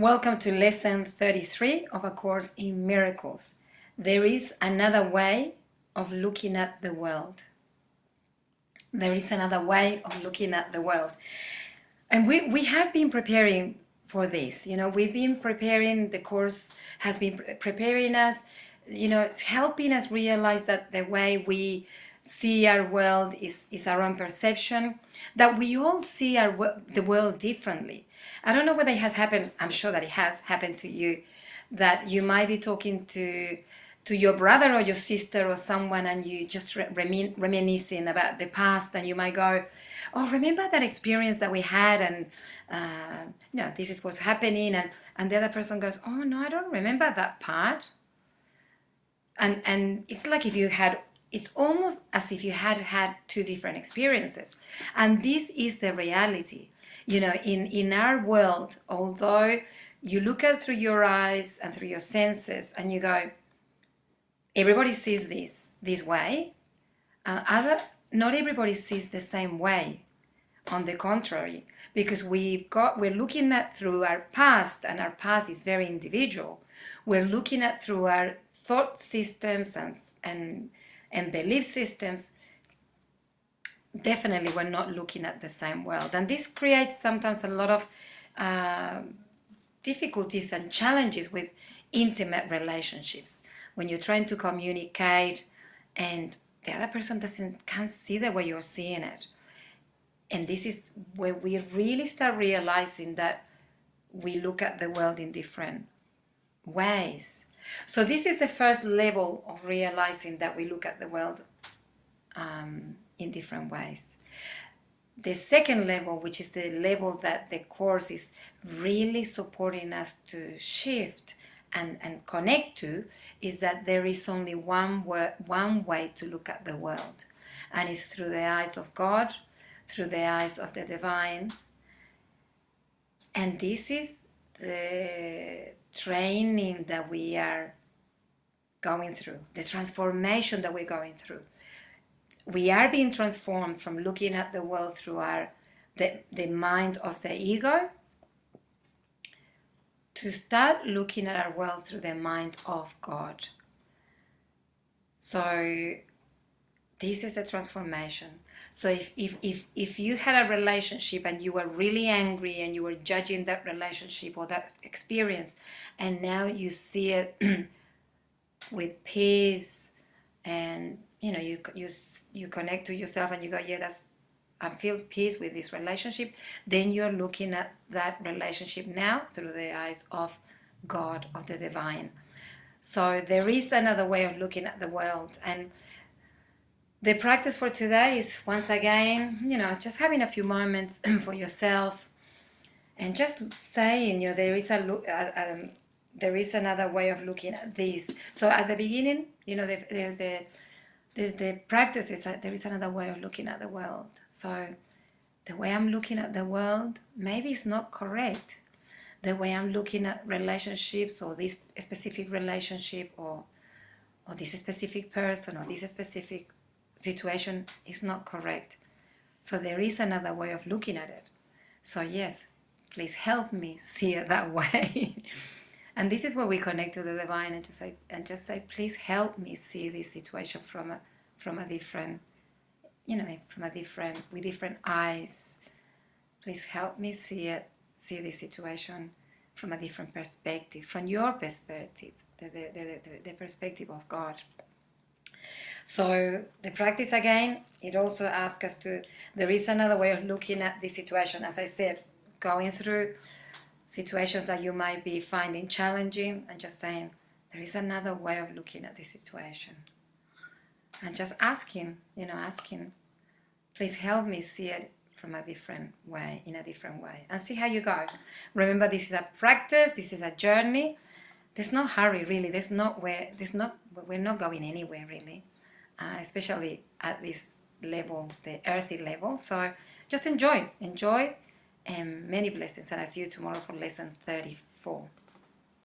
Welcome to lesson 33 of A Course in Miracles. There is another way of looking at the world. There is another way of looking at the world. And we have been preparing for this. We've been preparing, the course has been preparing us, helping us realize that the way we see our world is our own perception, that we all see the world differently. I don't know whether it has happened, I'm sure that it has happened to you, that you might be talking to your brother or your sister or someone, and you just reminiscing about the past, and you might go, oh, remember that experience that we had, and this is what's happening, and the other person goes, oh no, I don't remember that part. And it's like it's almost as if you had two different experiences. And this is the reality. In our world, although you look at through your eyes and through your senses and you go, everybody sees this way, not everybody sees the same way. On the contrary, because we're looking at through our past, and our past is very individual. We're looking at through our thought systems and belief systems. Definitely we're not looking at the same world, and this creates sometimes a lot of difficulties and challenges with intimate relationships when you're trying to communicate and the other person can't see the way you're seeing it. And this is where we really start realizing that we look at the world in different ways. So this is the first level of realizing that we look at the world in different ways. The second level, which is the level that the course is really supporting us to shift and connect to, is that there is only one way to look at the world, and it's through the eyes of God, through the eyes of the divine. And this is the training that we are going through, the transformation that we're going through. We are being transformed from looking at the world through the mind of the ego to start looking at our world through the mind of God. So this is a transformation. So if you had a relationship and you were really angry and you were judging that relationship or that experience, and now you see it with peace, and you connect to yourself and you go, yeah, I feel peace with this relationship, then you're looking at that relationship now through the eyes of God, of the divine. So there is another way of looking at the world. And the practice for today is, once again, just having a few moments for yourself and just saying, there is another way of looking at this. So at the beginning, the practice is that there is another way of looking at the world. So the way I'm looking at the world maybe is not correct. The way I'm looking at relationships, or this specific relationship, or this specific person, or this specific situation is not correct. So there is another way of looking at it. So yes, please help me see it that way. And this is where we connect to the divine and just say, please help me see this situation with different eyes. Please help me see this situation from a different perspective, from your perspective, the perspective of God. So the practice, again, it also asks us there is another way of looking at this situation. As I said, going through situations that you might be finding challenging, and just saying, there is another way of looking at this situation. And just asking, please help me see it in a different way, and see how you go. Remember, this is a practice, this is a journey. There's no hurry, really. We're not going anywhere, really, especially at this level, the earthy level. So just enjoy, and many blessings. And I'll see you tomorrow for lesson 34.